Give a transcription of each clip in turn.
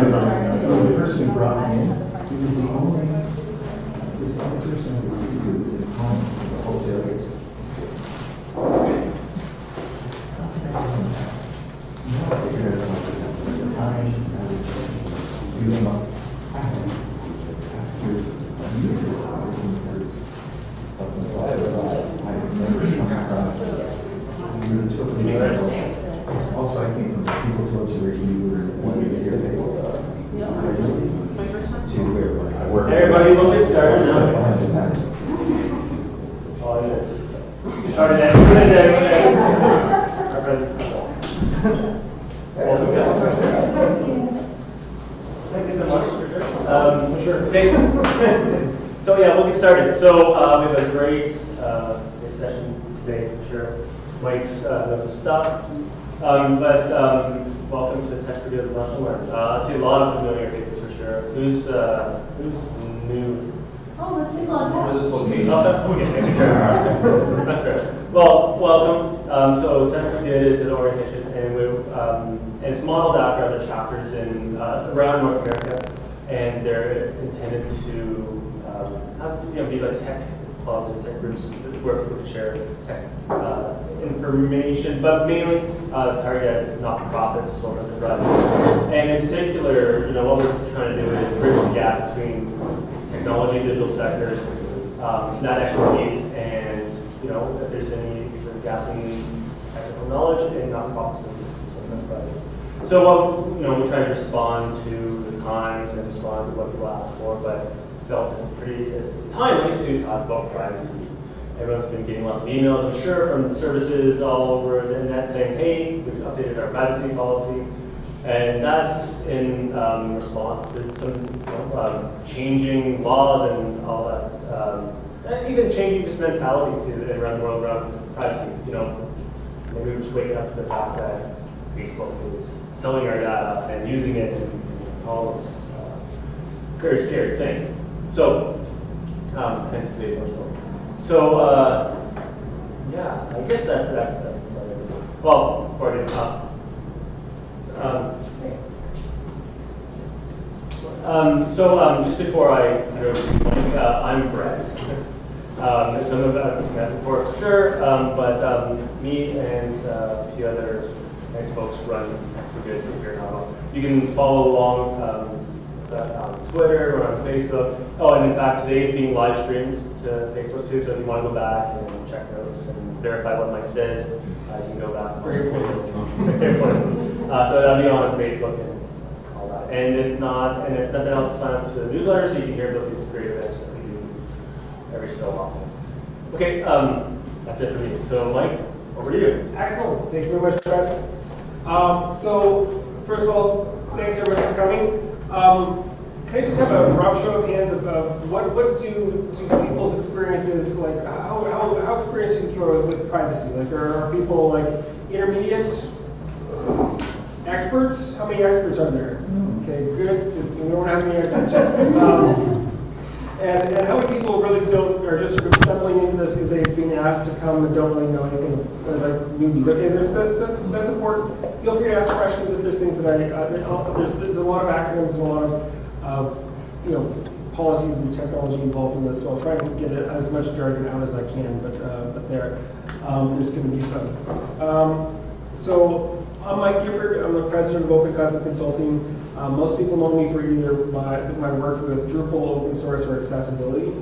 was the person who brought me in. He was the only person who was in home for the whole days. I figured it out. The time I was using my after years working groups of Messiah, I realized I had never come across really totally new. Also, I think when people told you that you were wanting to hear things, to where I work. Everybody will get started now. Oh, yeah, just started at our friends. Thank you so much. For sure. Okay. So yeah, we'll get started. So we have a great session today for sure. Mike's got some stuff. But welcome to the Tech4Good Ottawa. I see a lot of familiar faces for sure. Who's new? Oh, let's see what's For this location. That's fair. Well, welcome. So Tech4Good is an organization, and it's modeled after other chapters in around North America, and they're intended to be like tech clubs and tech groups where people can share tech information, but mainly target not-for-profits or enterprises. And in particular, what we're trying to do is bridge the gap between technology, digital sectors, that expertise, and if there's any sort of gaps in technical knowledge in not-for-profits and enterprises. So we try to respond to the times and respond to what people ask for, but felt it's timely to talk about privacy. Everyone's been getting lots of emails, I'm sure, from services all over the internet saying, hey, we've updated our privacy policy. And that's in response to some changing laws and all that. And even changing just mentality around the world around privacy. Maybe we're just waking up to the fact that Facebook is selling our data and using it and all those very scary things. So, hence today's article. So, yeah, I guess that's the plan. Well, before I get up. Just before I hand over to Mike, I'm Brett. Some of I've met before for sure, but me and a few other nice folks run Tech4Good here in Ottawa. You can follow along. That's on Twitter, we're on Facebook. Oh, and in fact, today is being live streamed to Facebook too, so if you want to go back and check notes and verify what Mike says, you can go back. So that'll be on Facebook and all that. And if nothing else, sign up to the newsletter so you can hear about these great events that we do every so often. Okay, that's it for me. So Mike, over to you. Excellent. Thank you very much, Brett. So first of all, thanks everyone for coming. Can I just have a rough show of hands of what do people's experiences like? How experienced you are with privacy? Like, are people like intermediate, experts? How many experts are there? Okay, good. We don't have any experts. And how many people really are just sort of stumbling into this because they've been asked to come and don't really know anything like newbie? Okay, that's important. Feel free to ask questions if there's things that there's a lot of acronyms and a lot of policies and technology involved in this. So I'll try and get as much jargon out as I can, but there's going to be some. So I'm Mike Gifford. I'm the president of Open Concept Consulting. Most people know me for either my work with Drupal, open source, or accessibility.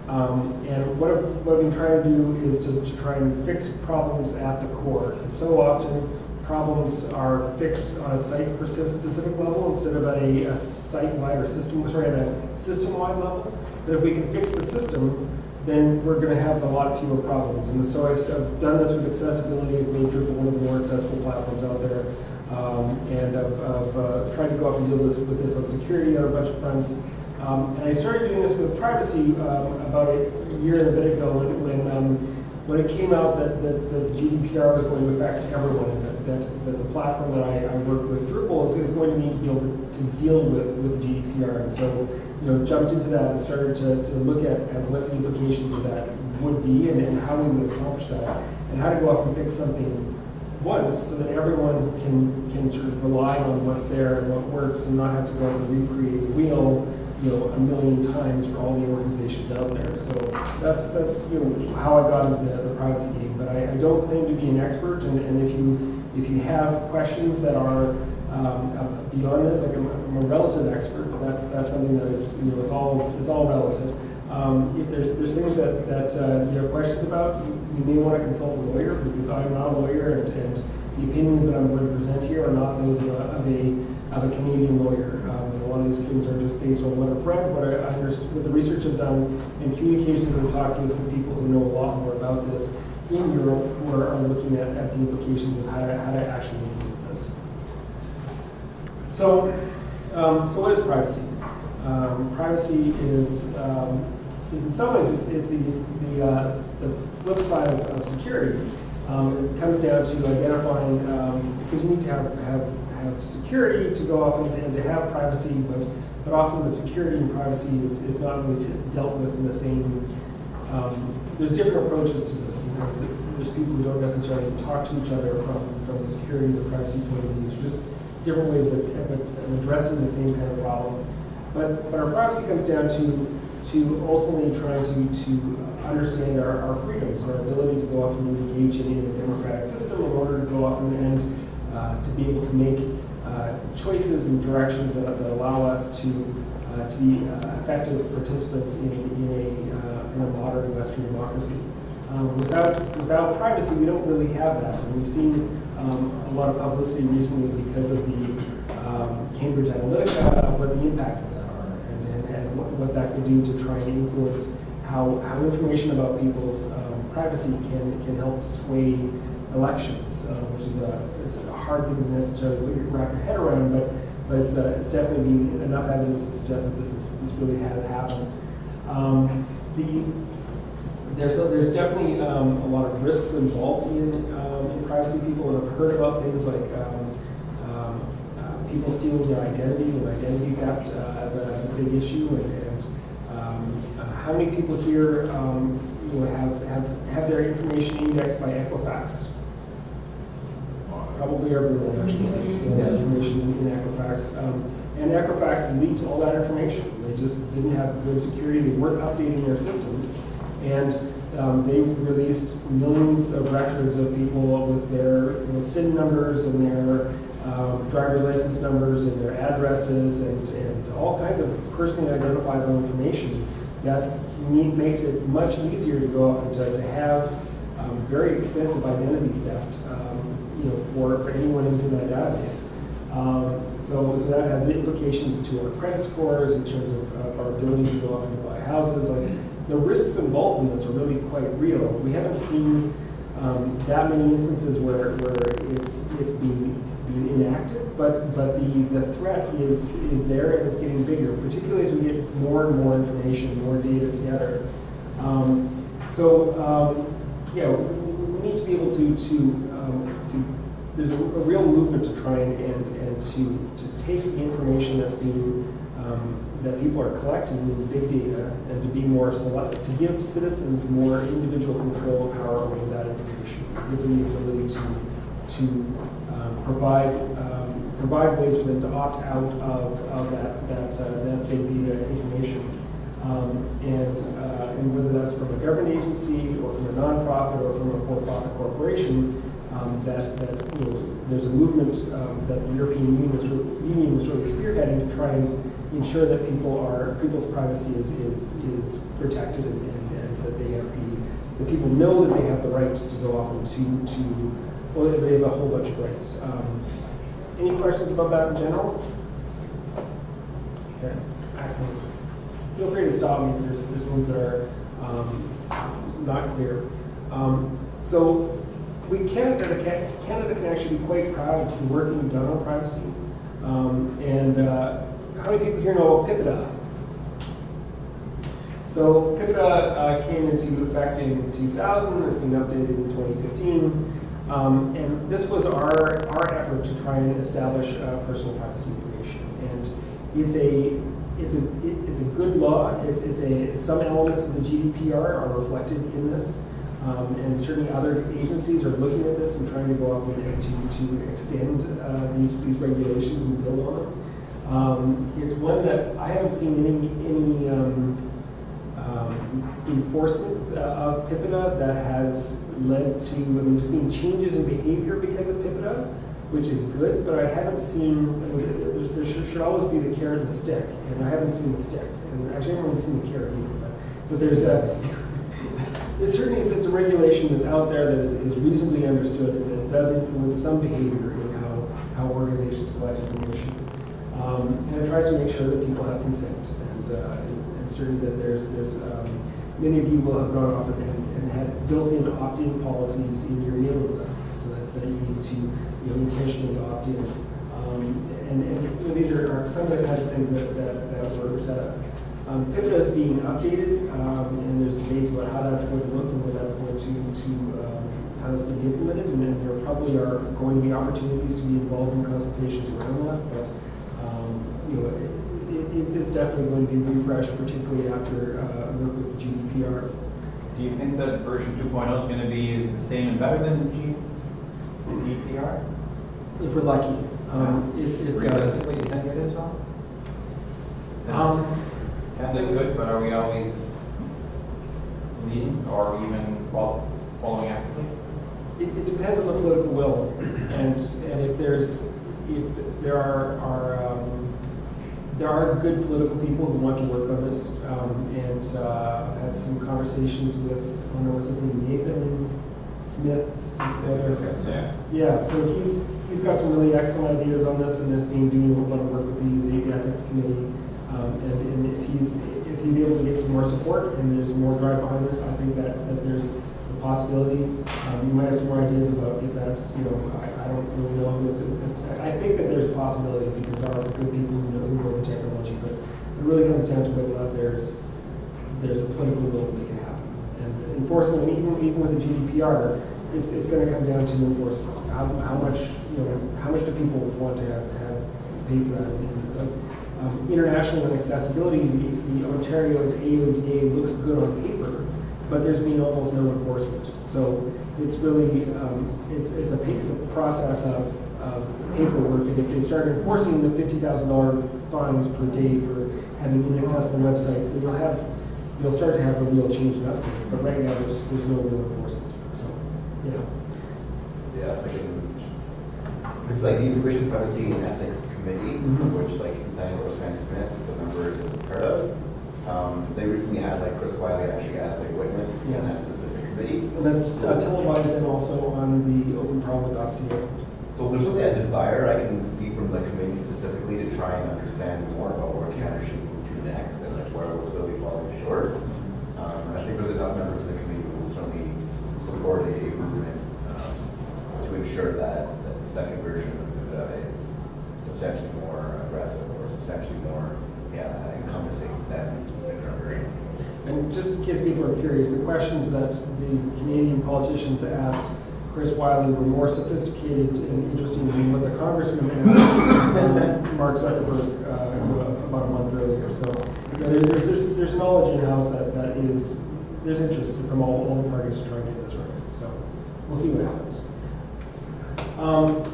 And what I've been trying to do is to try and fix problems at the core. And so often, problems are fixed on a site-specific level instead of at a site-wide or at a system-wide level. But if we can fix the system, then we're going to have a lot fewer problems. And so I've done this with accessibility. I've made Drupal one of the more accessible platforms out there. And I've tried to go up and deal with this on security on a bunch of fronts. And I started doing this with privacy about a year and a bit ago when it came out that the GDPR was going to affect everyone, that the platform that I work with, Drupal, is going to need to be able to deal with GDPR. And so, jumped into that and started to look at what the implications of that would be and how we would accomplish that, and how to go up and fix something once so that everyone can sort of rely on what's there and what works and not have to go and recreate the wheel, a million times for all the organizations out there. So that's how I got into the privacy game. But I don't claim to be an expert, and if you have questions that are beyond this, like I'm a relative expert, but that's something that is it's all relative. If there's things that you have questions about, you may want to consult a lawyer, because I'm not a lawyer, and the opinions that I'm going to present here are not those of a Canadian lawyer. A lot of these things are just based on what I've read, what the research I've done, and communications I've talked with people who know a lot more about this in Europe, who are looking at the implications of how to actually implement this. So what is privacy? Privacy is in some ways it's the flip side of security. It comes down to identifying, because you need to have security to go off and to have privacy, but often the security and privacy is not really dealt with in the same. There's different approaches to this. There's people who don't necessarily talk to each other from the security or privacy point of view. There's just different ways of addressing the same kind of problem. But our privacy comes down to ultimately trying to understand our freedoms, our ability to go off and engage in a democratic system in order to go off and to be able to make choices and directions that allow us to be effective participants in a modern Western democracy. Without privacy, we don't really have that. And we've seen a lot of publicity recently because of the Cambridge Analytica, what the impacts of that are, and what that could do to try and influence how information about people's privacy can help sway elections, which is a hard thing to necessarily wrap your head around, but it's definitely enough evidence to suggest that this really has happened. There's definitely a lot of risks involved in privacy. People have heard about things like people stealing their identity and identity theft as a big issue, and how many people here have their information indexed by Equifax? Probably everyone actually has information in Equifax. And Equifax leaked all that information. They just didn't have good security. They weren't updating their systems. And they released millions of records of people with their SIN numbers and their driver's license numbers and their addresses and all kinds of personally identifiable information that makes it much easier to go out and to have very extensive identity theft for anyone who's in that database. So that has implications to our credit scores in terms of our ability to go out and buy houses. Like, the risks involved in this are really quite real. We haven't seen that many instances where it's being enacted, but the threat is there, and it's getting bigger, particularly as we get more and more information, more data together. We need to be able to there's a real movement to try and to take the information that's being that people are collecting in big data and to be more select, to give citizens more individual control power over that information, give them the ability to provide ways for them to opt out of that big data information, and whether that's from a government agency or from a nonprofit or from a for-profit corporation. There's a movement that the European Union is really spearheading to try and ensure that people's privacy is protected, and that the people know that they have the right to go off and or they have a whole bunch of rights. Any questions about that in general? Okay, excellent. Feel free to stop me if there's things that are not clear. Canada can actually be quite proud of the work we've done on privacy. How many people here know PIPEDA? So PIPEDA came into effect in 2000. It's been updated in 2015. And this was our effort to try and establish personal privacy information. And it's a good law. Some elements of the GDPR are reflected in this. And certainly other agencies are looking at this and trying to go up and to extend these regulations and build on them. It's one that I haven't seen any enforcement of PIPEDA that has led to, there's been changes in behavior because of PIPEDA, which is good, but I haven't seen, there should always be the carrot and stick, and I haven't seen the stick. And actually, I haven't really seen the carrot either, but there's certainly it's a regulation that's out there that is reasonably understood and that does influence some behavior in how organizations collect information. And it tries to make sure that people have consent, and certainly that there's many of you will have gone off and had built-in opt-in policies in your mailing lists so that you need to intentionally opt in. And these are some of the kinds of things that were set up. PIPEDA is being updated, and there's debates about how that's going to look and what that's going to how that's going to be implemented. And then there probably are going to be opportunities to be involved in consultations around that. But it's definitely going to be refreshed, particularly after work with the GDPR. Do you think that version 2.0 is going to be the same and better than the GDPR? If we're lucky, it's realistically, you think it is so? Canada is good, but are we always leading or even following actively? It depends on the political will, and if there are good political people who want to work on this, and I've had some conversations with, I don't know what's his name, Nathan Smith. Yeah, so he's got some really excellent ideas on this, and has been doing a lot of work with the ethics committee. And if he's able to get some more support and there's more drive behind this, I think that there's a possibility. You might have some more ideas about if that's, I don't really know. I think that there's a possibility because there are good people who know the technology, but it really comes down to whether or not there's a political will to make it happen. And enforcement, even with the GDPR, it's going to come down to enforcement. How much do people want to have pay for that? International accessibility, the Ontario's AODA looks good on paper, but there's been almost no enforcement. So it's really it's a process of paperwork, and if they start enforcing the $50,000 fines per day for having inaccessible websites, then you'll start to have a real change in uptake. But right now there's no real enforcement. So yeah, it's like the Information Privacy and Ethics Committee, which Nathaniel Smith, the member, is a part of. They recently had Chris Wiley actually as a witness in that specific committee. And that's televised and also on the openparliament.ca. So there's really a desire I can see from the committee specifically to try and understand more about where Canada should move to next and where we're really falling short. I think there's enough members of the committee who will certainly support a movement to ensure that the second version of it is substantially more aggressive or substantially more encompassing than the current version. And just in case people are curious, the questions that the Canadian politicians asked Chris Wiley were more sophisticated and interesting than what the congressman asked Mark Zuckerberg about a month earlier. So there's knowledge in house there's interest from all the parties to try and get this right. So we'll see what happens.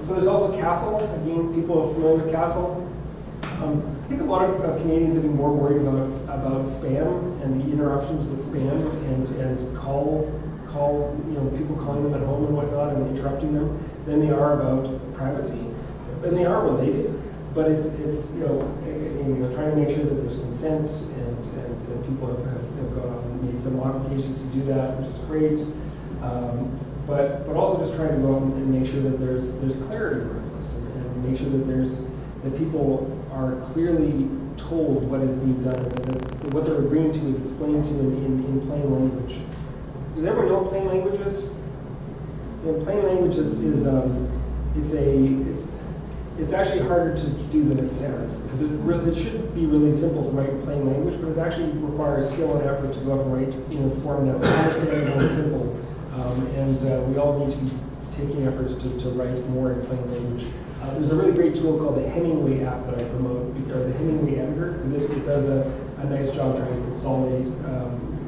So there's also Castle. Again, people are familiar with Castle. I think a lot of Canadians have been more worried about spam and the interruptions with spam and call people calling them at home and whatnot and interrupting them than they are about privacy. And they are related, but it's trying to make sure that there's consent and people have gone out and made some modifications to do that, which is great. But also just trying to go out and make sure that there's clarity around this and make sure that people are clearly told what is being done and that what they're agreeing to is explained to in plain language. Does everyone know what plain language is? Plain language it's actually harder to do than it sounds because it should be really simple to write in plain language, but it actually requires skill and effort to go out and write in a form that's understandable and simple. We all need to be taking efforts to write more in plain language. There's a really great tool called the Hemingway app that I promote, or the Hemingway editor, because it does a nice job trying to consolidate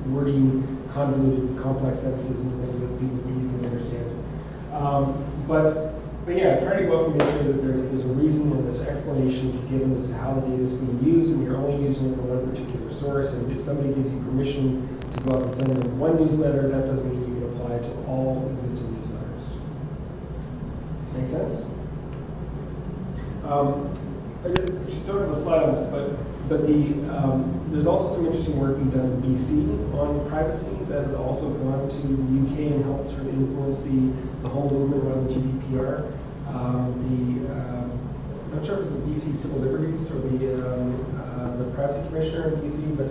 wordy, convoluted, complex sentences and things that people can easily understand. But yeah, try to go up and make sure that there's a reason and there's explanations given as to how the data is being used, and you're only using it for one particular source. And if somebody gives you permission to go up and send them one newsletter, that doesn't mean you can apply it to all existing newsletters. Make sense? I don't have a slide on this, but there's also some interesting work being done in BC on privacy that has also gone to the UK and helped sort of influence the whole movement around the GDPR. I'm not sure if it's the BC Civil Liberties or the Privacy Commissioner in BC, but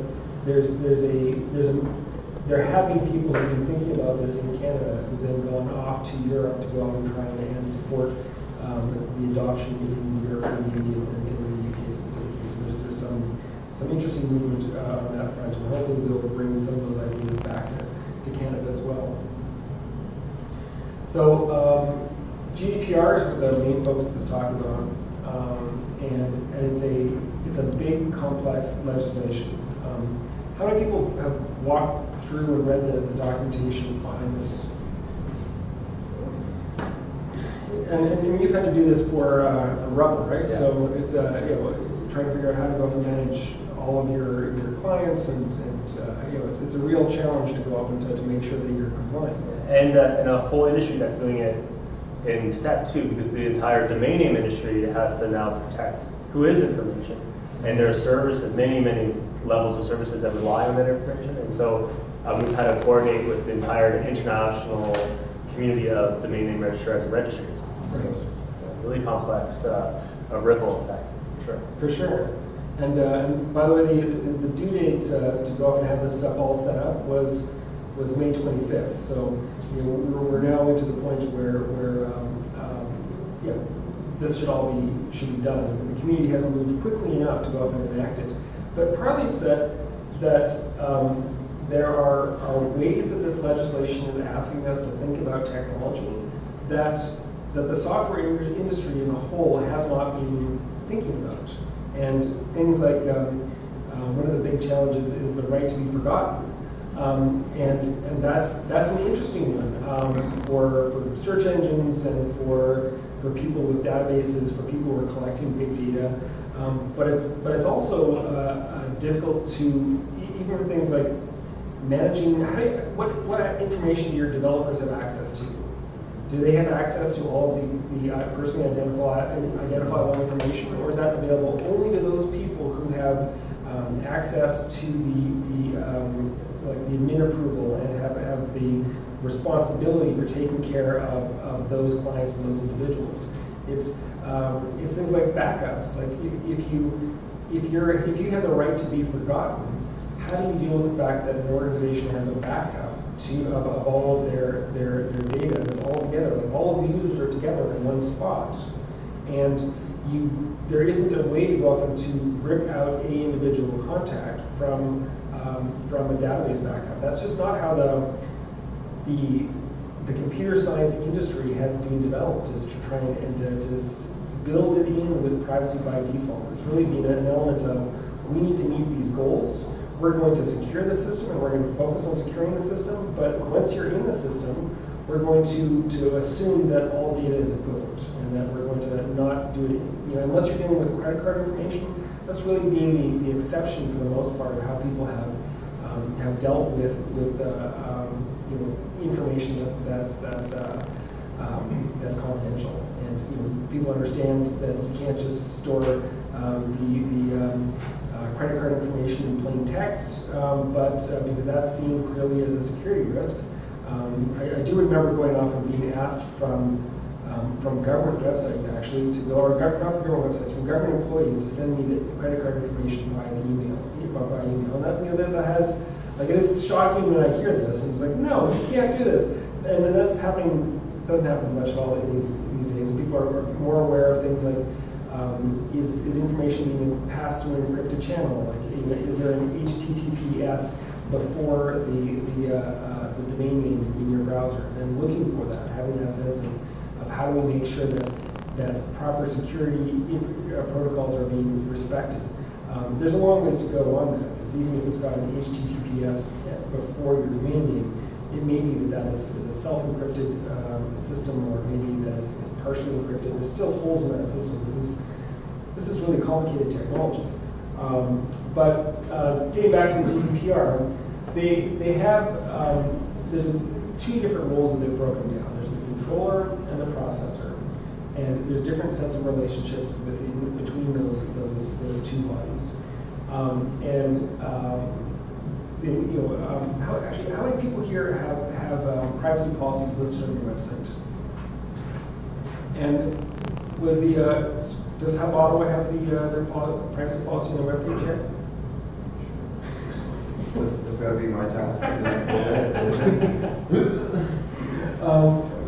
there have been people who've been thinking about this in Canada who've then gone off to Europe to go out and try and support the adoption in the European Union and in the UK specifically. So there's some interesting movement on that front, and hopefully we'll be able to bring some of those ideas back to Canada as well. So GDPR is what the main focus of this talk is on, and it's a big, complex legislation. How many people have walked through and read the documentation behind this? And you've had to do this for Rubble, right? Yeah. So it's trying to figure out how to go and manage all of your clients, and it's a real challenge to go up and to make sure that you're compliant. And a whole industry that's doing it in step two, because the entire domain name industry has to now protect who is information, and there are services, many levels of services that rely on that information, and so we kind of coordinate with the entire international community of domain name registrars and registries. So it's a really complex ripple effect, for sure. For sure. And by the way, the due date to go off and have this stuff all set up was May 25th. So we're now into the point where this should be done. And the community hasn't moved quickly enough to go off and enact it. But partly it's that there are ways that this legislation is asking us to think about technology that the software industry as a whole has not been thinking about. And things like one of the big challenges is the right to be forgotten. And that's an interesting one for search engines and for people with databases, for people who are collecting big data. But it's also difficult to, even for things like managing, what information do your developers have access to? Do they have access to all of the personally identifiable information, or is that available only to those people who have access to the admin approval and have the responsibility for taking care of those clients and those individuals? It's things like backups. Like if you have the right to be forgotten, how do you deal with the fact that an organization has a backup of all of their data that's all together, like all of the users are together in one spot, and there isn't a way to go up and to rip out a individual contact from a database backup. That's just not how the computer science industry has been developed, is to try and to build it in with privacy by default. It's really been an element of, we need to meet these goals. We're going to secure the system, and we're going to focus on securing the system, but once you're in the system, we're going to assume that all data is equivalent, and that we're going to not do it, unless you're dealing with credit card information. That's really been the exception for the most part of how people have dealt with information that's confidential. And people understand that you can't just store the credit card information in plain text, but because that's seen clearly as a security risk. I do remember going off and being asked from government websites, actually, to go, or not from government websites, from government employees to send me the credit card information via email. And that has, like, it is shocking when I hear this, and it's like, no, you can't do this. And that's happening, doesn't happen much at all these days. People are more aware of things like, is information being passed through an encrypted channel? Like, is there an HTTPS before the domain name in your browser? And looking for that, having that sense of how do we make sure that proper security protocols are being respected. There's a long ways to go on that, because even if it's got an HTTPS before your domain name, it may be that is a self-encrypted system, or maybe that is partially encrypted. There's still holes in that system. This is really complicated technology. But getting back to the GDPR, they have there's two different roles that they've broken down. There's the controller and the processor, and there's different sets of relationships between those two bodies. How many people here have privacy policies listed on your website? And does Hub Ottawa have their privacy policy on their webpage yet? This is going to be my task.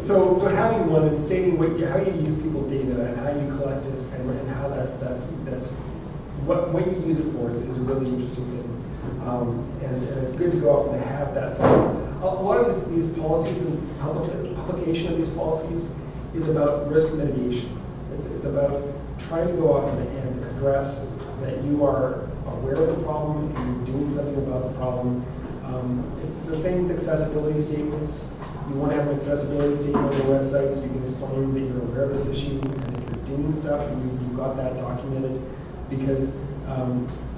So having one and stating how you use people's data and how you collect it and how that's what you use it for is a really interesting thing. And it's good to go off and to have that. A lot of these policies and publication of these policies is about risk mitigation. It's about trying to go off and address that you are aware of the problem and you're doing something about the problem. It's the same with accessibility statements. You want to have an accessibility statement on your website so you can explain that you're aware of this issue, and if you're doing stuff, you've got that documented. Because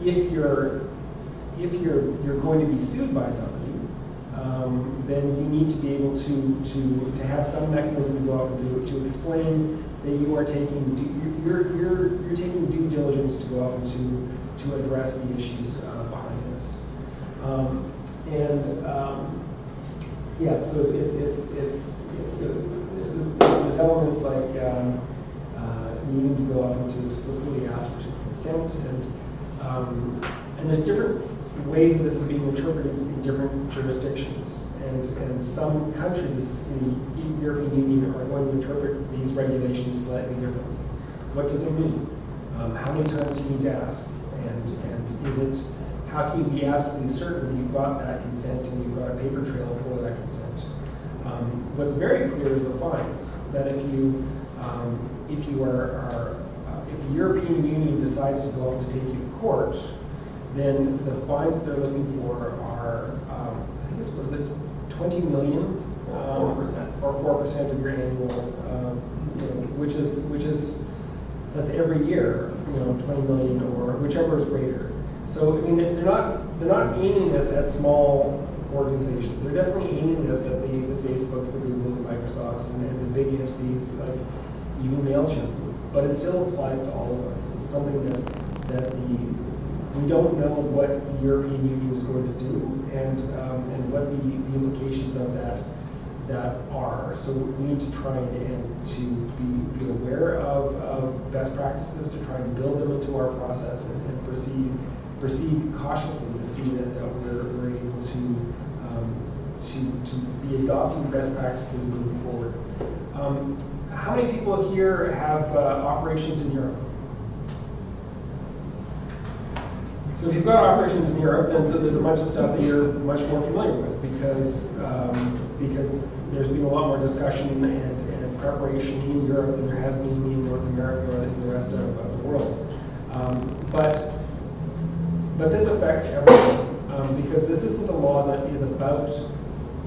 if you're going to be sued by somebody, then you need to be able to have some mechanism to go out and to explain that you are taking you're taking due diligence to go out and to address the issues behind this. So there's elements like needing to go out and to explicitly ask for consent, and there's different ways that this is being interpreted in different jurisdictions, and some countries in the European Union are going to interpret these regulations slightly differently. What does it mean? How many times do you need to ask? And is it? How can you be absolutely certain that you've got that consent and you've got a paper trail for that consent? What's very clear is the fines. That if the European Union decides to go out to take you to court, then the fines they're looking for are, I think was it 20 million? 4%. Or 4% of your annual, which is that's every year, 20 million or whichever is greater. So I mean, they're not aiming this at small organizations. They're definitely aiming this at the Facebooks, the Googles, the Microsofts, and the big entities like even MailChimp. But it still applies to all of us. This is something that we don't know what the European Union is going to do, and what the implications of that are. So we need to try and to be aware of best practices, to try and build them into our process, and proceed cautiously to see that we're able to be adopting best practices moving forward. How many people here have operations in Europe? So if you've got operations in Europe, then there's a bunch of stuff that you're much more familiar with, because there's been a lot more discussion and preparation in Europe than there has been in North America or in the rest of the world. But this affects everyone, because this isn't a law that is about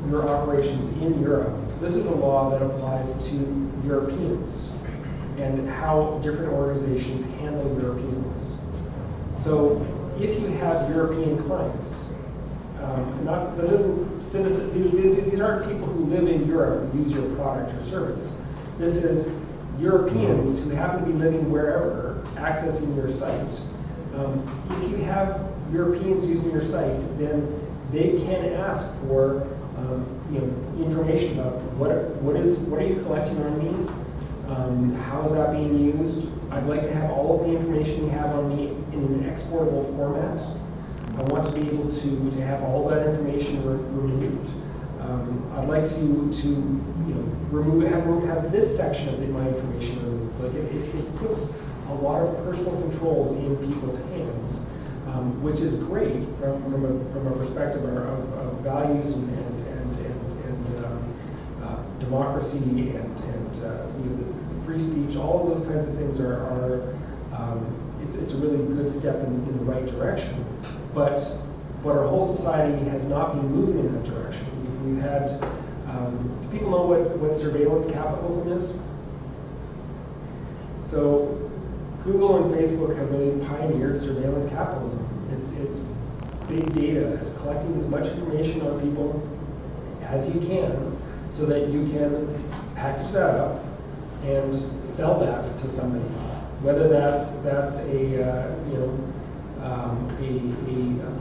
your operations in Europe. This is a law that applies to Europeans and how different organizations handle Europeans. So if you have European clients, these aren't people who live in Europe who use your product or service. This is Europeans who happen to be living wherever, accessing your site. If you have Europeans using your site, then they can ask for information about what are you collecting on me? How is that being used? I'd like to have all of the information you have on me in an exportable format. I want to be able to have all that information removed. I'd like to have this section of my information removed. Like it puts a lot of personal controls in people's hands, which is great from a perspective of values and democracy and free speech. All of those kinds of things are it's a really good step in the right direction. But our whole society has not been moving in that direction. We've had, do people know what surveillance capitalism is? So Google and Facebook have really pioneered surveillance capitalism. It's big data. It's collecting as much information on people as you can so that you can package that up and sell that to somebody. Whether that's a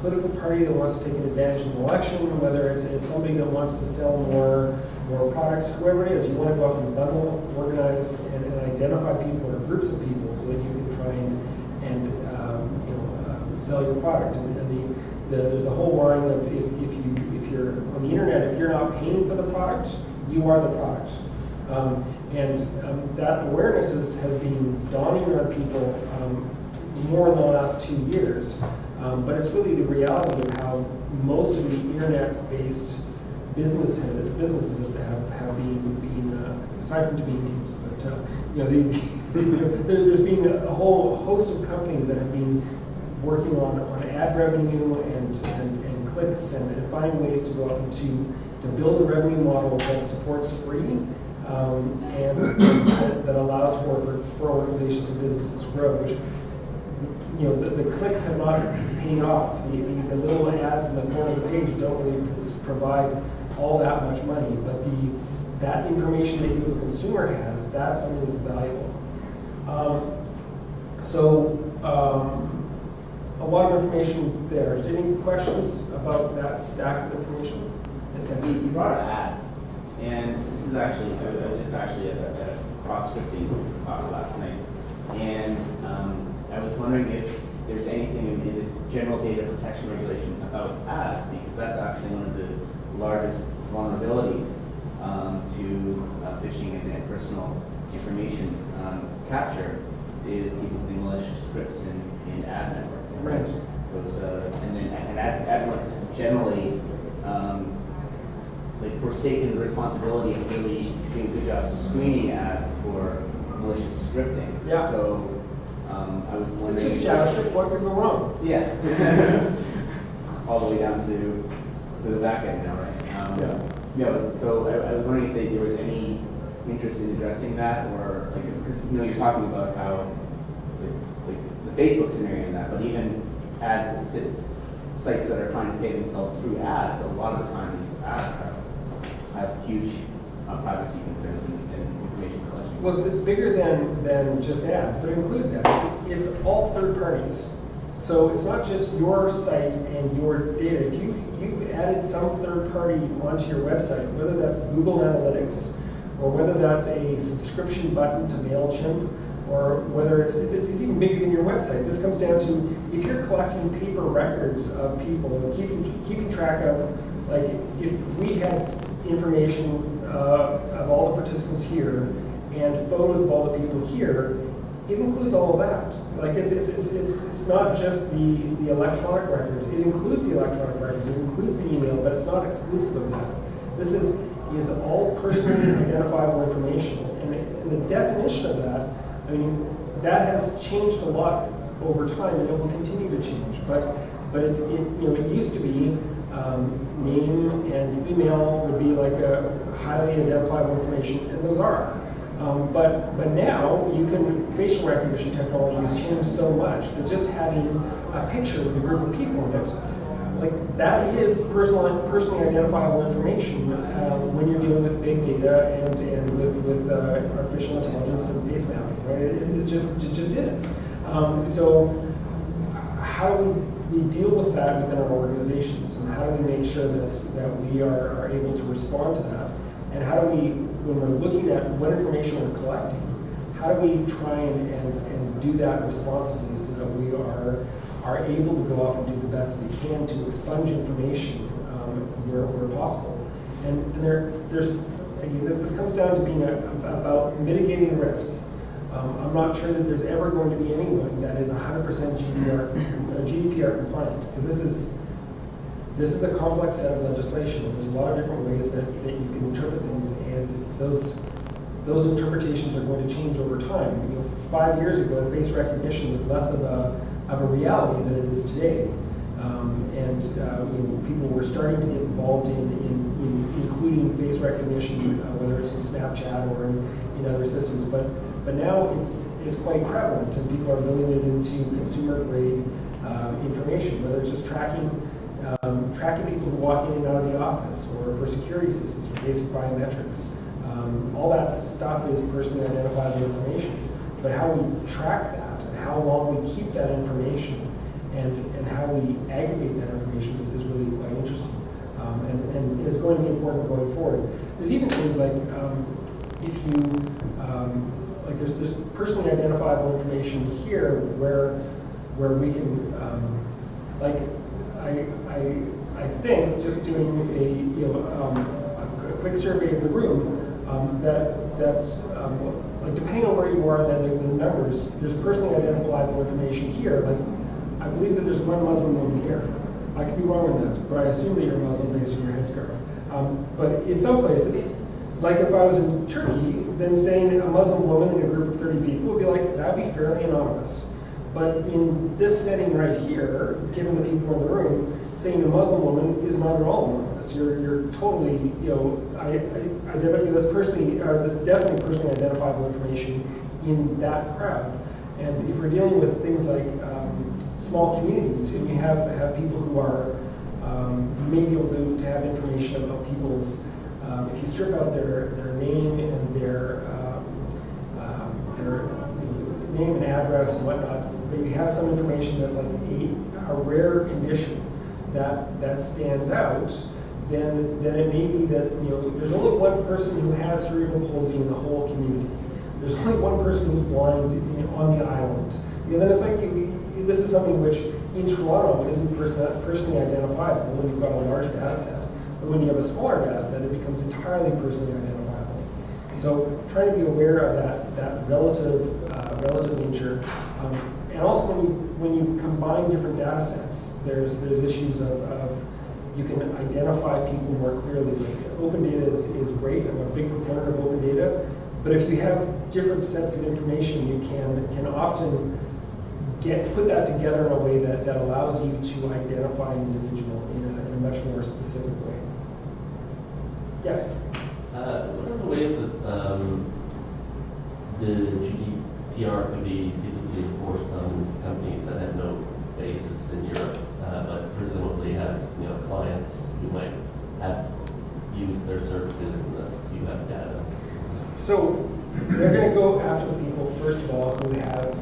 political party that wants to take advantage of an election, whether it's somebody that wants to sell more products, whoever it is, you want to go out and bundle, organize, and identify people or groups of people so that you can try and sell your product. And there's the whole line of if you're on the internet, if you're not paying for the product, you are the product. That awareness has been dawning on people more in the last 2 years. But it's really the reality of how most of the internet-based businesses have been aside from domain names, but there's been a whole host of companies that have been working on ad revenue and clicks and finding ways to go out and to build a revenue model that supports free and that allows for organizations and businesses to grow. Which, the clicks have not paid off. The little ads in the corner of the page don't really provide all that much money, but that information that you, the consumer, has, that's something that's valuable. A lot of information there. Any questions about that stack of information? Yes, you brought up ads, and this is actually, I was just actually at a cross-scripting talk last night, and I was wondering if there's anything in the general data protection regulation about ads, because that's actually one of the largest vulnerabilities to phishing and personal information capture is people putting malicious scripts in ad networks. Right. And ad networks generally forsaken the responsibility of really doing a good job screening ads for malicious scripting. Yeah. So I was wondering. It's just JavaScript. What could go wrong? Yeah. All the way down to the back end now, right? So I was wondering if there was any interest in addressing that, or because you're talking about how the Facebook scenario in that, but even ads, sites that are trying to pay themselves through ads, a lot of the time these ads have huge privacy concerns and information collection. Well, it's bigger than just ads, but it includes ads. It's all third parties. So it's not just your site and your data. If you added some third party onto your website, whether that's Google Analytics, or whether that's a subscription button to MailChimp, or whether it's even bigger than your website. This comes down to if you're collecting paper records of people and keeping track of, like, if we had information of all the participants here and photos of all the people here, it includes all of that. Like it's not just the electronic records. It includes the electronic records. It includes the email, but it's not exclusive of that. This is all personally identifiable information, and the definition of that, I mean, that has changed a lot over time, and it will continue to change. But it used to be name and email would be like a highly identifiable information, and those are. But now you can, facial recognition technology has changed so much that just having a picture with a group of people in it, like that is personally identifiable information when you're dealing with big data and with artificial intelligence and face mapping, right? It just is. So how do we deal with that within our organizations, and how do we make sure that we are able to respond to that? And how do we, when we're looking at what information we're collecting, how do we try and do that responsibly so that we are able to go off and do the best we can to expunge information where possible? And there's again, this comes down to being about mitigating risk. I'm not sure that there's ever going to be anyone that is 100% GDPR compliant, because this is a complex set of legislation. There's a lot of different ways that you can interpret things, and those interpretations are going to change over time. 5 years ago, face recognition was less of a reality than it is today. People were starting to get involved in including face recognition, whether it's in Snapchat or in other systems. But now it's quite prevalent, and people are building it into consumer grade information, whether it's just tracking people who walk in and out of the office, or for security systems, for basic biometrics. All that stuff is personally identifiable information. But how we track that, and how long we keep that information, and how we aggregate that information is really quite interesting. And is going to be important going forward. There's even things like if you there's personally identifiable information here where we can I think just doing a quick survey of the room like depending on where you are, then the numbers, there's personally identifiable information here. Like I believe that there's one Muslim woman here. I could be wrong on that, but I assume that you're Muslim based on your headscarf. But in some places, like if I was in Turkey, then saying a Muslim woman in a group of 30 people would be like, that'd be fairly anonymous. But in this setting right here, given the people in the room, saying a Muslim woman is not at all anonymous. You're totally, that's definitely personally identifiable information in that crowd. And if we're dealing with things like small communities, and you have people who are, you may be able to have information about people's, if you strip out their name and their name and address and whatnot, but you have some information that's like a rare condition that stands out, then it may be that there's only one person who has cerebral palsy in the whole community. There's only one person who's blind on the island. Then it's like this is something which in Toronto isn't personally identifiable when you've got a large data set. But when you have a smaller data set, it becomes entirely personally identifiable. So trying to be aware of that relative nature, and also when you combine different data sets, there's issues of you can identify people more clearly. Like open data is great. I'm a big proponent of open data. But if you have different sets of information, you can often put that together in a way that allows you to identify an individual in a much more specific way. Yes? What are the ways that the GDPR could be feasibly enforced on companies that have no basis in Europe, but presumably have clients who might have used their services unless you have data? So they're going to go after the people, first of all, who have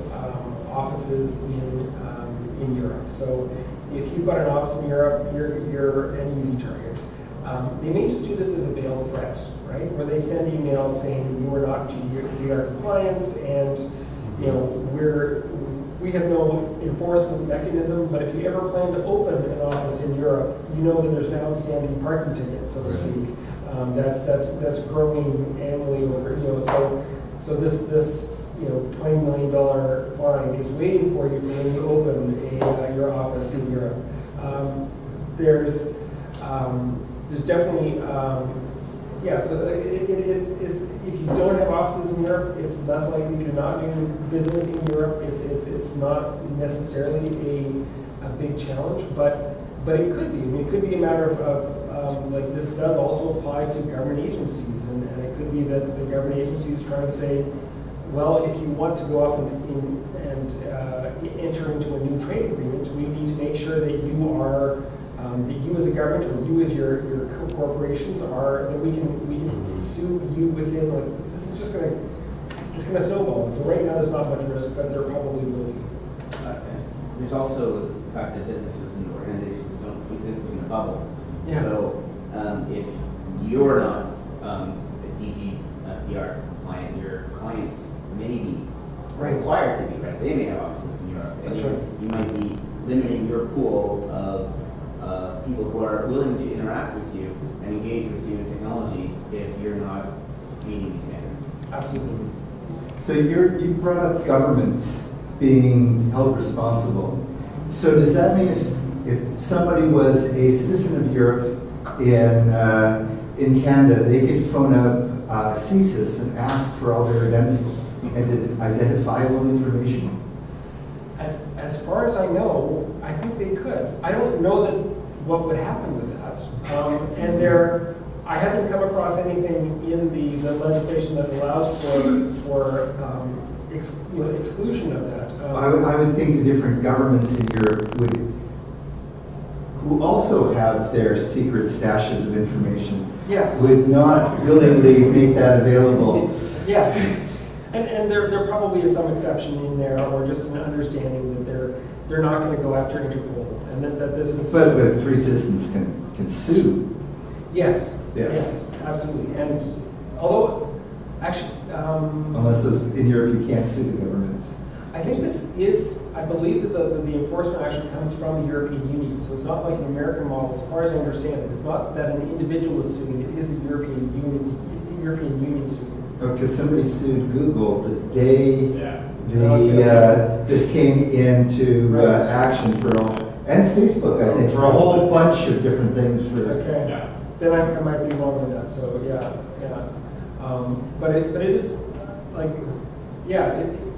offices in Europe. So if you've got an office in Europe, you're an easy target. They may just do this as a veiled threat, right? Where they send emails saying you are not GDPR compliance, and we have no enforcement mechanism. But if you ever plan to open an office in Europe, you know that there's an outstanding parking ticket, so to speak. That's growing annually over, so this $20 million fine is waiting for you when you open your office in Europe. There's definitely so it's if you don't have offices in Europe, it's less likely to not do business in Europe. It's not necessarily a big challenge, but it could be. I mean, it could be a matter of like this does also apply to government agencies, and it could be that the government agency is trying to say, well, if you want to go off and enter into a new trade agreement, we need to make sure that you are that you as a government or you as your corporations are that we can sue you within like this is just gonna snowball. So right now there's not much risk, but there probably will be. There's also the fact that businesses and organizations don't exist within a bubble. Yeah. So if you're not a GDPR compliant, your clients may be required to be, right? They may have offices in Europe. That's right. You might be limiting your pool of people who are willing to interact with you and engage with you in technology if you're not meeting these standards. Absolutely. So you brought up governments being held responsible. So does that mean if somebody was a citizen of Europe in Canada, they could phone up CSIS and ask for all their identifiable information? As far as I know, I think they could. I don't know that what would happen with that. And I haven't come across anything in the legislation that allows for exclusion of that. I would think the different governments in Europe who also have their secret stashes of information Yes. would not willingly make that available. Yes. And there probably is some exception in there, or just an understanding that they're not going to go after Interpol, and that this is. But free citizens can sue. Yes. Yes. Absolutely. And although, actually, Unless in Europe you can't sue the governments. I think I believe that the enforcement actually comes from the European Union. So it's not like an American model, as far as I understand it. It's not that an individual is suing, it is the European Union suing. Because somebody sued Google the day Okay. this came into action and Facebook, I think, for a whole bunch of different things. Okay. Yeah. Then I might be wrong with that. So yeah. But it is like,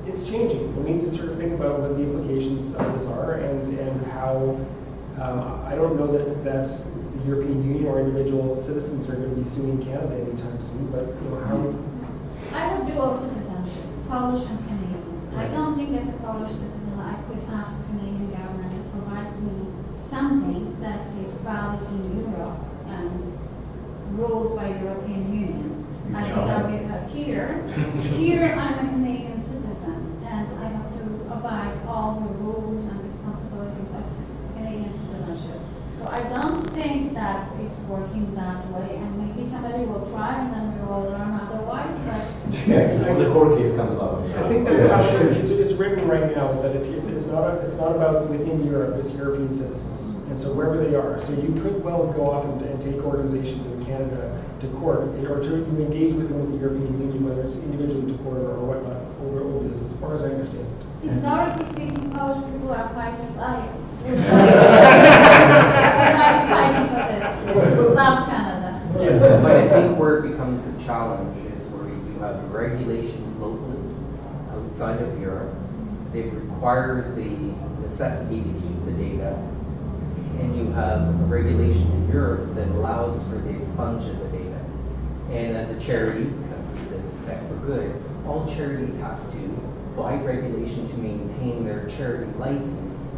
it's changing. We need to sort of think about what the implications of this are and how. I don't know that the European Union or individual citizens are going to be suing Canada anytime soon. But how. I have dual citizenship, Polish and Canadian. I don't think as a Polish citizen I could ask the Canadian government to provide me something that is valid in Europe and ruled by European Union. I think I'll be here I'm a Canadian citizen and I have to abide all the rules and responsibilities of Canadian citizenship. So I don't think that it's working that way, and maybe somebody will try and then we will learn otherwise, but When the court case comes up. I think that's how it's written right now. Is that it's not about within Europe. It's European citizens, and so wherever they are. So you could well go off and take organizations in Canada to court, or to engage with them with the European Union, whether it's individually to court or whatnot, over this, as far as I understand it. historically speaking, Polish people are fighters. I am. We're not fighting for this. We love Canada. Yes. But I think where it becomes a challenge is where you have regulations locally outside of Europe. They require the necessity to keep the data. And you have a regulation in Europe that allows for the expunge of the data. And as a charity, because this is Tech4Good, all charities have to, by regulation, to maintain their charity license,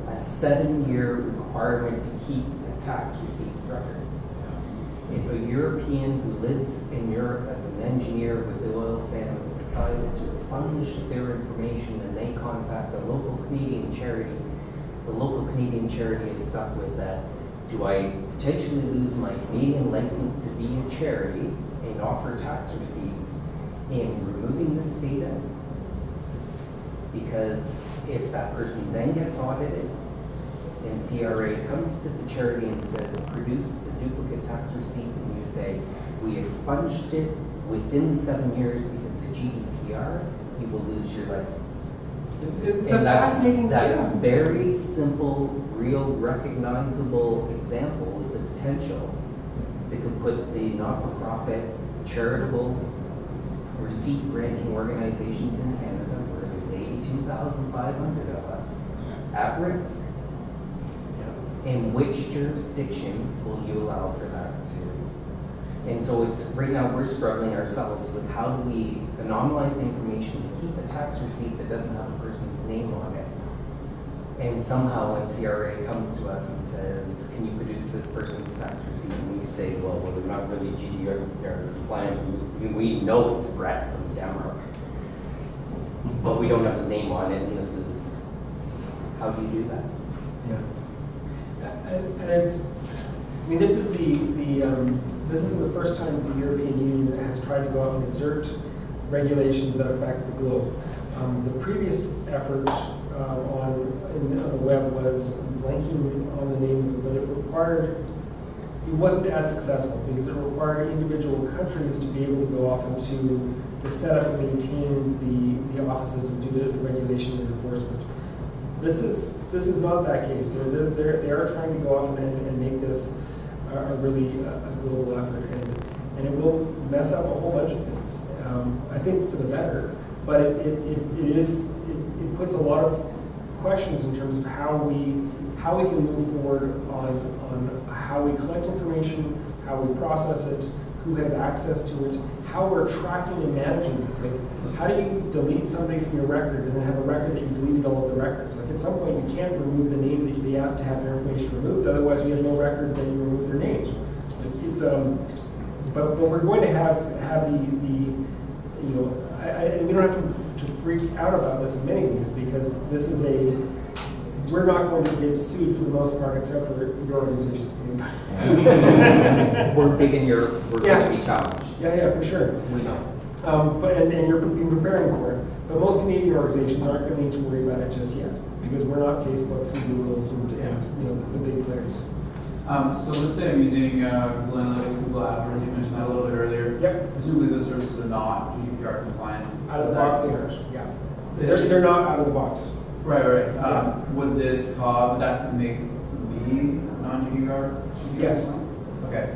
a 7-year requirement to keep a tax receipt record. If a European who lives in Europe as an engineer with the oil sands decides to expunge their information and they contact a local Canadian charity, the local Canadian charity is stuck with that. Do I potentially lose my Canadian license to be a charity and offer tax receipts in removing this data? Because if that person then gets audited and CRA comes to the charity and says, produce the duplicate tax receipt, and you say, we expunged it within 7 years because of GDPR, you will lose your license. It's a And that's fascinating that very simple, real, recognizable example is a potential that could put the not-for-profit, charitable, receipt-granting organizations in Canada, where there's 82,500 of us, at risk. In which jurisdiction will you allow for that to? And so it's right now we're struggling ourselves with how do we anonymize information to keep a tax receipt that doesn't have a person's name on it. And somehow when CRA comes to us and says, can you produce this person's tax receipt? And we say, well, we're not really GDPR compliant. We know it's Brett from Denmark, but we don't have his name on it, and this is, how do you do that? Yeah. This is this isn't the first time the European Union has tried to go out and exert regulations that affect the globe. The previous effort on the web was blanking on the name, but it wasn't as successful because it required individual countries to be able to go off and to set up and maintain the offices and do the regulation and enforcement. This is not that case. They are trying to go off and make this a really global effort. and it will mess up a whole bunch of things. I think for the better, but it puts a lot of questions in terms of how we can move forward on how we collect information, how we process it, who has access to it, how we're tracking and managing these. Like, how do you delete somebody from your record and then have a record that you deleted all of the records? Like, at some point you can't remove the name that they asked to have their information removed, otherwise you have no record that you removed their names. Like, it's but we're going to have we don't have to freak out about this in many ways, because this is we're not going to get sued for the most part, except for your organization's name. We're going to be challenged. Yeah, for sure. We know. And you're preparing for it. But most Canadian organizations aren't going to need to worry about it just yet, because we're not Facebooks and Googles and the big players. So let's say I'm using Google Analytics, Google AdWords, you mentioned that a little bit earlier. Yep. Presumably those services are not GDPR compliant. Out of the box, they are. Yeah. They're not out of the box. Right. Would that make me non-GDPR? Yes. Okay.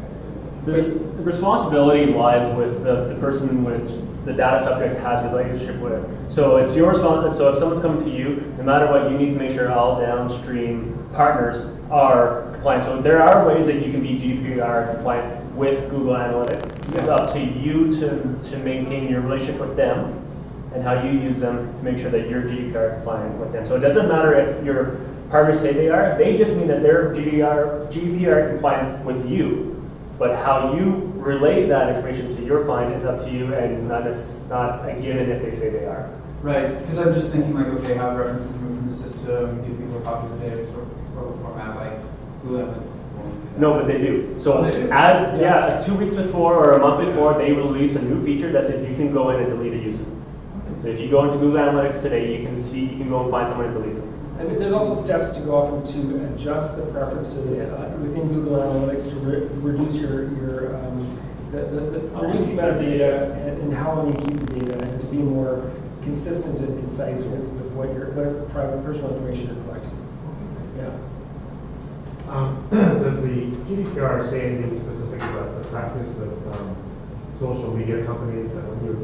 The responsibility lies with the person with the data subject has relationship with. So it's your responsibility. So if someone's coming to you, no matter what, you need to make sure all downstream partners are compliant. So there are ways that you can be GDPR compliant with Google Analytics. It's up to you to maintain your relationship with them and how you use them to make sure that you're GDPR compliant with them. So it doesn't matter if your partners say they are, they just mean that they're GDPR compliant with you. But how you relay that information to your client is up to you, and not a given if they say they are. Right, because I'm just thinking like, okay, have references removed from the system, give people a copy of the data historical format, like Google Analytics. No, but they do. So they do? 2 weeks before or a month before, they release a new feature that says you can go in and delete a user. So if you go into Google Analytics today, you can go and find someone and delete them. I mean, there's also steps to go off and to adjust the preferences within Google Analytics to reduce reduce the amount of data and how long you keep the data, and to be more consistent and concise with whatever private personal information you're collecting. Yeah. Does the GDPR say anything specific about the practice of social media companies that when you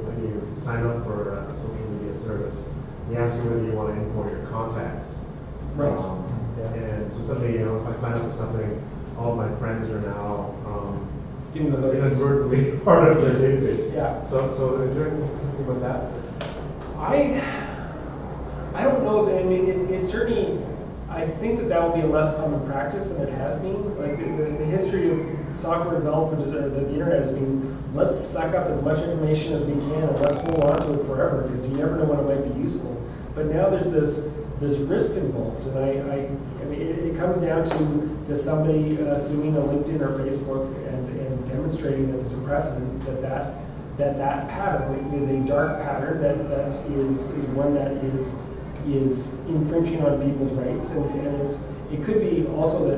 sign up for a social media service, they ask you whether you want to import your contacts? Right. And so suddenly, if I sign up for something, all of my friends are now inadvertently part of their database. Yeah. So is there anything specific about that? I don't know. I mean, it certainly. I think that will be a less common practice than it has been. Like the history of software development or the internet has been, let's suck up as much information as we can and let's hold on to it forever, because you never know when it might be useful. But now there's this risk involved, and I mean it comes down to somebody suing a LinkedIn or Facebook and demonstrating that there's a precedent that pattern is a dark pattern that is one that is infringing on people's rights, and it could be also that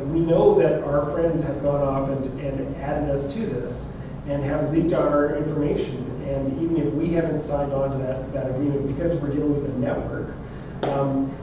we know that our friends have gone off and added us to this and have leaked out our information, and even if we haven't signed on to that agreement, because we're dealing with a network,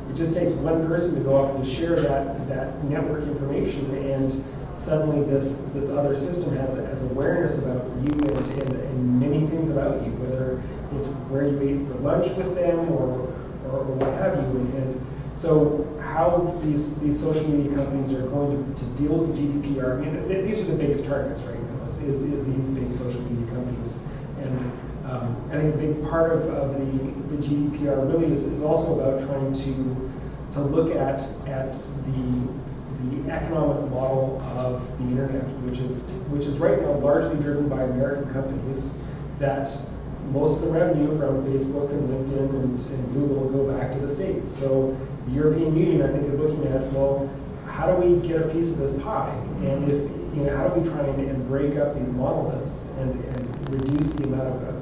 it just takes one person to go off and to share that network information, and suddenly this other system has awareness about you and many things about you, whether it's where you ate for lunch with them or what have you. And so how these social media companies are going to deal with the GDPR, I mean, these are the biggest targets right now, is these big social media companies. And I think a big part of the GDPR really is also about trying to look at the economic model of the internet, which is right now largely driven by American companies, that most of the revenue from Facebook and LinkedIn and Google go back to the States. So the European Union, I think, is looking at, well, how do we get a piece of this pie? And how do we try and break up these monoliths and reduce the amount of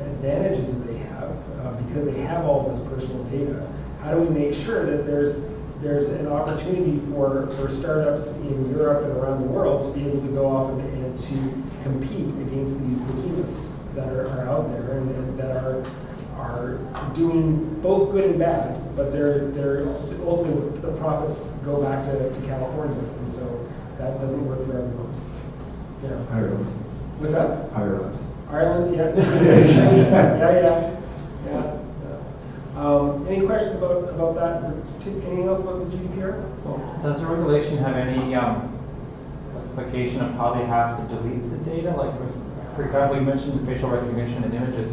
advantages that they have because they have all this personal data? How do we make sure that there's an opportunity for startups in Europe and around the world to be able to go off and to compete against these behemoths that are out there and that are doing both good and bad, but they're ultimately the profits go back to California. And so that doesn't work for everyone. Yeah. Ireland. What's that? Ireland. Ireland, yeah. Yeah. Any questions about that? Anything else about the GDPR? Does the regulation have any specification of how they have to delete the data? Like, for example, you mentioned the facial recognition and images.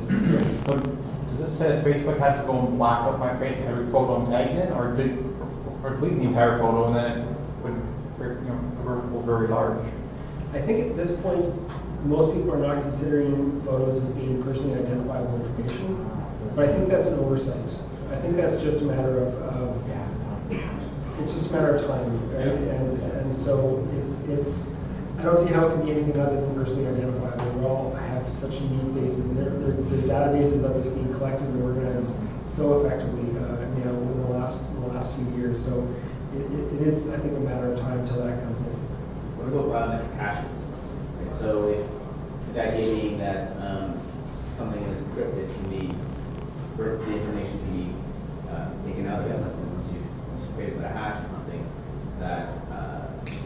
So does it say that Facebook has to go and black out my face every photo I'm tagged in, or delete the entire photo and then it would, go very large? I think at this point, most people are not considering photos as being personally identifiable information, but I think that's an oversight. I think that's just a matter of it's just a matter of time, right? And so it's I don't see how it can be anything other than personally identifiable. We all have such unique bases, and their databases of this being collected and organized so effectively, in the last few years. So it is, I think, a matter of time until that comes in. What about biometric hashes? Right, so if the idea being that something that's encrypted can be, the information can be taken out of it unless once you've created a hash or something that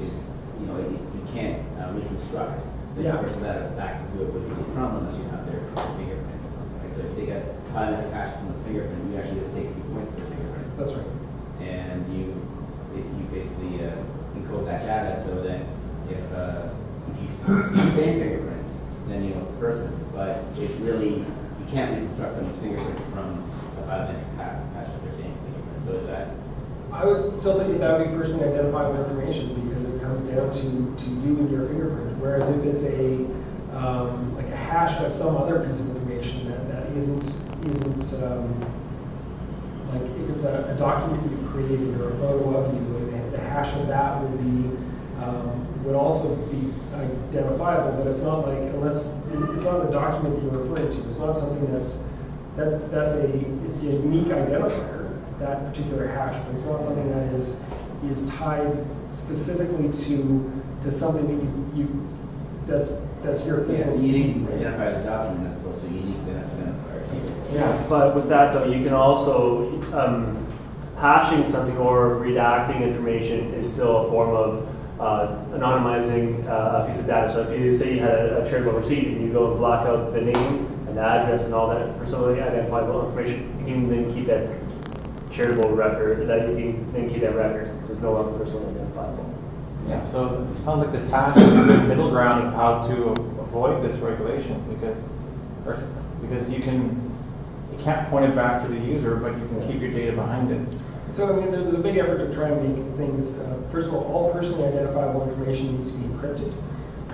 is, you can't reconstruct the person back to do it with the problem unless you have their fingerprint or something. Right? So if you take a biometric hash to someone's fingerprint, you actually just take a few points of their fingerprint. That's right. And you basically encode that data so that if you see the same fingerprint, then you know it's the person. But it's really, you can't reconstruct someone's fingerprint from a biometric hash of their same fingerprint. So is that? I would still think that would be personally identifiable information because it comes down to you and your fingerprint. Whereas if it's like a hash of some other piece of information that isn't like if it's a document you've created or a photo of you, the hash of that would also be identifiable, but it's not like, unless it's not a document that you're referring to. It's not something it's a unique identifier, that particular hash, but it's not something that is tied specifically to something that that's your physical. It's unique identifier the document as opposed to unique identifier. Yeah, but with that though, you can also hashing something or redacting information is still a form of anonymizing a piece of data. So if you say you had a charitable receipt and you go and block out the name and the address and all that personally identifiable information, you can then keep that charitable record, that you can then keep that record because it's no longer personally identifiable. Yeah, so it sounds like this hash is a good middle ground of how to avoid this regulation because you can't point it back to the user, but you can keep your data behind it. So I mean, there's a big effort to try and make things. First of all personally identifiable information needs to be encrypted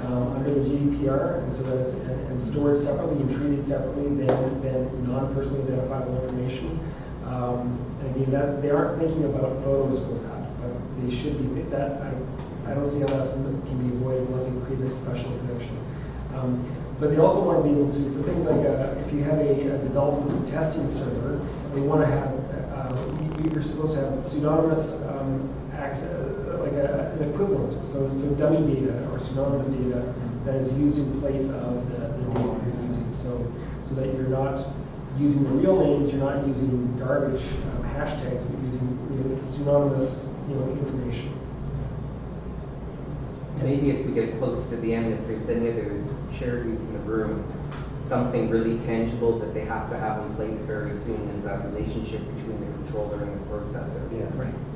under the GDPR, and so that it's and stored separately and treated separately than non-personally identifiable information. And again, that they aren't thinking about photos for that, but they should be. That I don't see how that can be avoided unless they create a special exemption. But they also want to be able to, for things like if you have a development and testing server, they want to have, you're supposed to have pseudonymous access, like an equivalent, so dummy data or pseudonymous data that is used in place of the data you're using, so that you're not using the real names, you're not using garbage hashtags, but using pseudonymous information. Maybe as we get close to the end, if there's any other charities in the room, something really tangible that they have to have in place very soon is that relationship between the controller and the processor,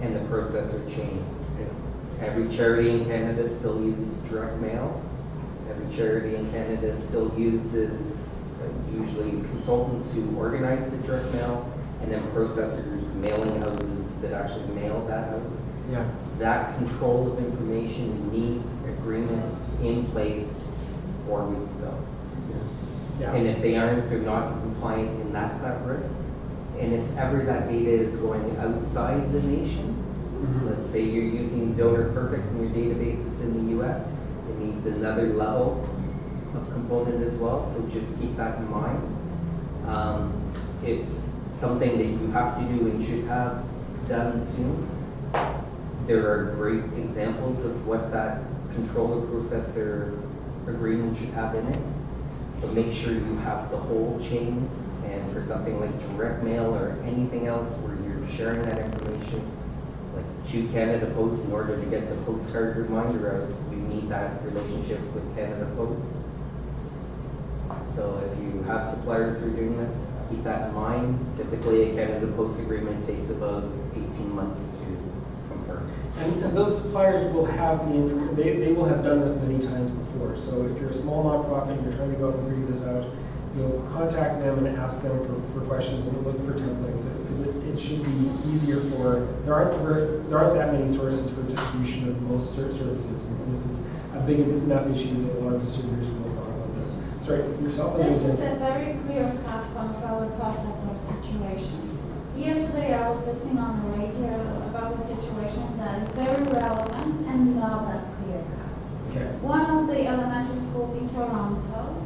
and the processor chain. Every charity in Canada still uses direct mail. Every charity in Canada still uses usually consultants who organize the direct mail, and then processors, mailing houses that actually mail that house. Yeah. That control of information needs agreements in place 4 weeks ago. Yeah. And if they aren't, they're not compliant, and that's at risk. And if ever that data is going outside the nation, let's say you're using Donor Perfect in your databases in the US, it needs another level of component as well, so just keep that in mind. It's something that you have to do and should have done soon. There are great examples of what that controller processor agreement should have in it, but make sure you have the whole chain. And for something like direct mail or anything else where you're sharing that information, like Shoe Canada Post, in order to get the postcard reminder out, you need that relationship with Canada Post. So if you have suppliers who are doing this, keep that in mind. Typically, a Canada Post agreement takes about 18 months to confirm. And those suppliers will have the information, they will have done this many times before. So if you're a small nonprofit and you're trying to go out and figure this out, contact them and ask them for questions and look for templates, because it should be easier for, there aren't that many sources for distribution of most services. And this is a big enough issue that a lot of distributors will talk about this. Sorry, yourself? This is a very clear-cut controller process or situation. Yesterday I was listening on the radio about a situation that is very relevant and not that clear-cut. Okay. One of the elementary schools in Toronto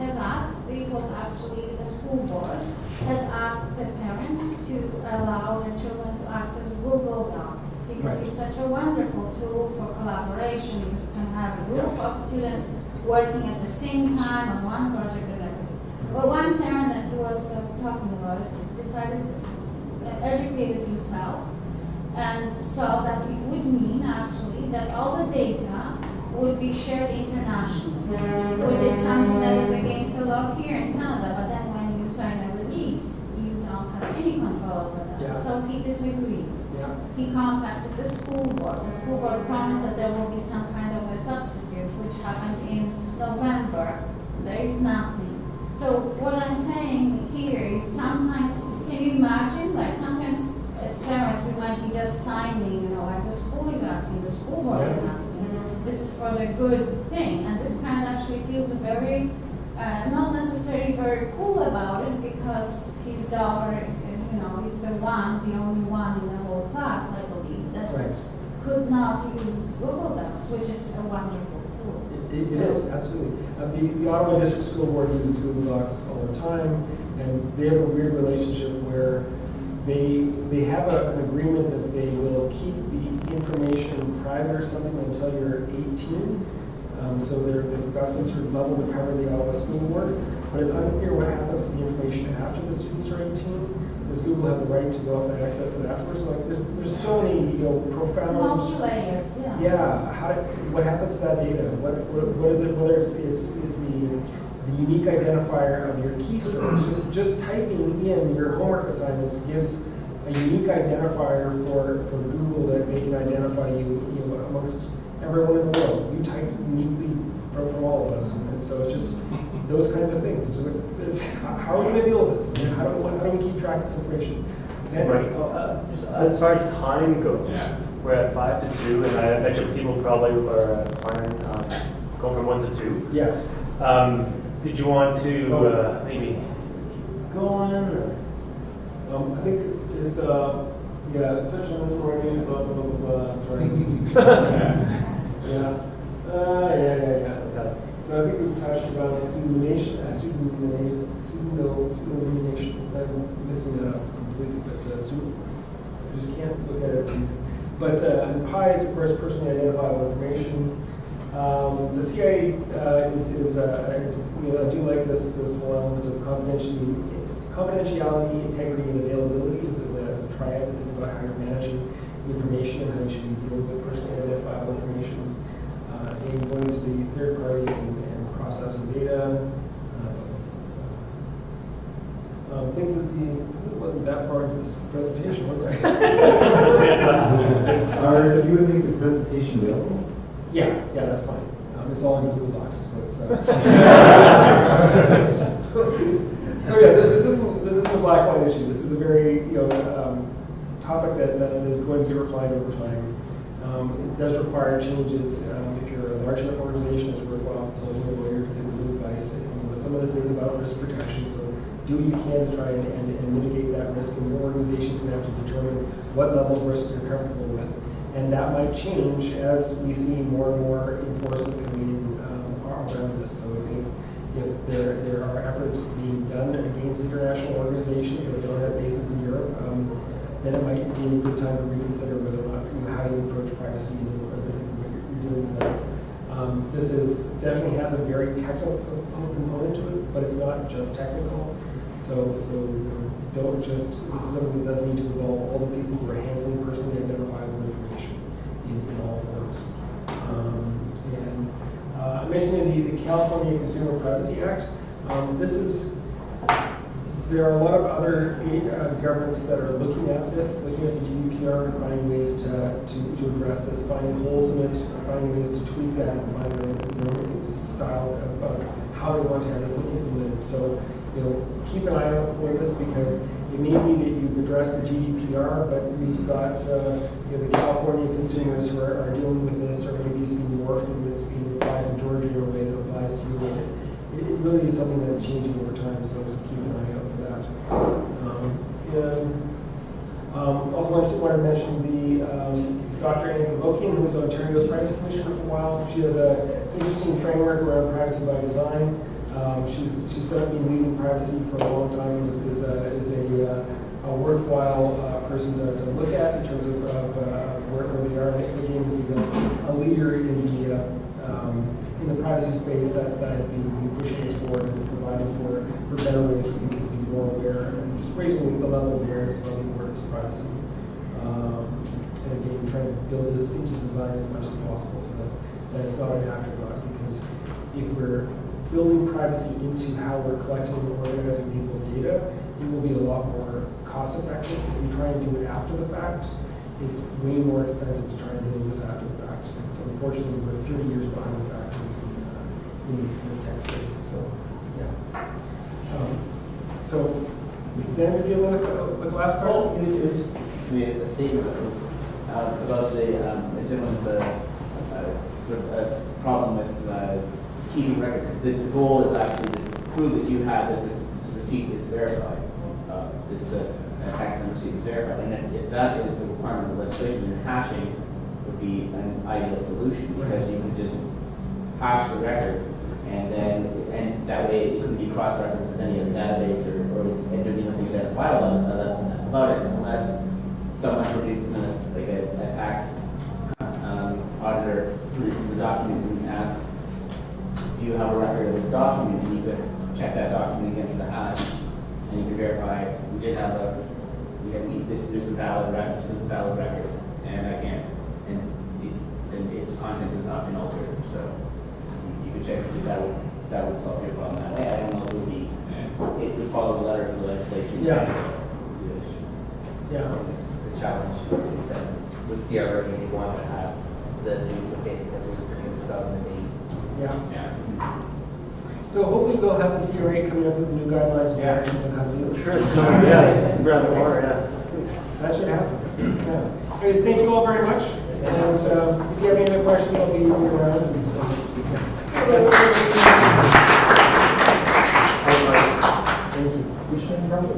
has asked, it was actually the school board, has asked the parents to allow their children to access Google Docs because Right. it's such a wonderful tool for collaboration. You can have a group of students working at the same time on one project and everything. Well, one parent that was talking about it decided to educate himself and saw that it would mean actually that all the data would be shared internationally, which is something that is against the law here in Canada. But then when you sign a release, you don't have any control over that. Yeah. So he disagreed. Yeah. He contacted the school board. The school board promised that there will be some kind of a substitute, which happened in November. There is nothing. So what I'm saying here is sometimes, can you imagine, like sometimes as parents we might be just signing, like the school is asking, the school board is asking. This is for the good thing, and this parent actually feels very, not necessarily very cool about it because his daughter, is the only one in the whole class, I believe, that Right. could not use Google Docs, which is a wonderful tool. It is, absolutely. The Ottawa District School Board uses Google Docs all the time, and they have a weird relationship where they have an agreement that they will keep the information private or something until you're 18. So they've got some sort of level to cover the Ottawa School Board, but it's unclear what happens to the information after the students are 18. Does Google have the right to go off and access it afterwards? So like, there's so many profound. Multi-layered, yeah. Yeah. What happens to that data? What is it? Whether it's the unique identifier of your keystroke. Just typing in your homework assignments gives a unique identifier for Google that they can identify you amongst everyone in the world. You type uniquely from all of us, and so it's just those kinds of things. How are we going to deal with this? How do we keep track of this information? Right. As far as time goes, we're at 5 to 2, and I bet people probably are planning on going from 1 to 2. Yes. Did you want to maybe keep going? Or? I think it's touch on this morning, blah, blah, blah, blah, sorry. Yeah. So I think we've touched about pseudonymation. I'm missing it out completely, but I just can't look at it. But PI is, of course, personally identifiable information. The CIA is I do like this element of confidentiality, integrity, and availability. This is a triad to think about how you're managing information and how you should be dealing with personally identifiable information. And going to the third parties and processing data. Things that it wasn't that far into this presentation, was I? Are you going to make the presentation available? Yeah, that's fine. It's all in Google Docs, so it's. So yeah, this isn't a black white issue. This is a very topic that is going to be refined over time. It does require changes. If you're a large enough organization, it's worthwhile consulting a lawyer to give you advice. But some of this is about risk protection, so do what you can to try and mitigate that risk. And your organization's going to have to determine what level of risk you're comfortable with. And that might change as we see more and more enforcement coming in around this. So if there are efforts being done against international organizations that don't have bases in Europe, then it might be a good time to reconsider whether or not how you approach privacy and what you're doing with that. This definitely has a very technical component to it, but it's not just technical. So don't just, this is something that does need to involve all the people who are handling personally California Consumer Privacy Act. There are a lot of other governments that are looking at this, looking at the GDPR and finding ways to address this, finding holes in it, finding ways to tweak that and find a style of how they want to have this implemented. So, keep an eye out for this, because it may be that you've addressed the GDPR, but we've got the California consumers who are dealing with this, or maybe it's being morphed and it's being applied in Georgia in a way that applies to you. It really is something that's changing over time, so just keep an eye out for that. Also want to mention the Dr. Anne Kevokian, who was Ontario's Privacy Commissioner for a while. She has an interesting framework around privacy by design. She's been leading privacy for a long time. Is a worthwhile person to look at in terms of where they are. Again, this is a leader in the privacy space that has been pushing this forward and providing for better ways that we can be more aware and just raising the level of awareness of the importance of privacy. And again, trying to build this into design as much as possible so that it's not an afterthought, because if we're building privacy into how we're collecting and organizing people's data, it will be a lot more cost effective. If we try and do it after the fact, it's way more expensive to try and do this after the fact. Unfortunately, we're 30 years behind the fact in the tech space. So, yeah. So, Xander, do you have a last question? Well, it was just a statement about the gentleman's sort of problem with keeping records. Because the goal is actually to prove that you have that this receipt is verified, this tax and receipt is verified. And if that is the requirement of the legislation, then hashing would be an ideal solution, because you can just hash the record, and that way it couldn't be cross-referenced with any other database, or there'd be nothing identifiable about it, unless someone produces like a tax auditor produces the document and asks, do you have a record of this document? And you could check that document against the hash, and you can verify we did have this is a valid record, this is a valid record, and I can't, and its content has not been altered. So you could check if that would solve your problem that way. I don't know if it would follow the letter of the legislation. Yeah. Yeah. The challenge is that with CRA, they want to have the duplicate that was produced on the date. Yeah. So hopefully we'll have the CRA coming up with new guidelines and actions on how to do this. Sure. Yes. Rather more. Yeah. That should happen. Yeah. Anyways, thank you all very much. And if you have any other questions, I'll be around. Thank you. Which one, Robert?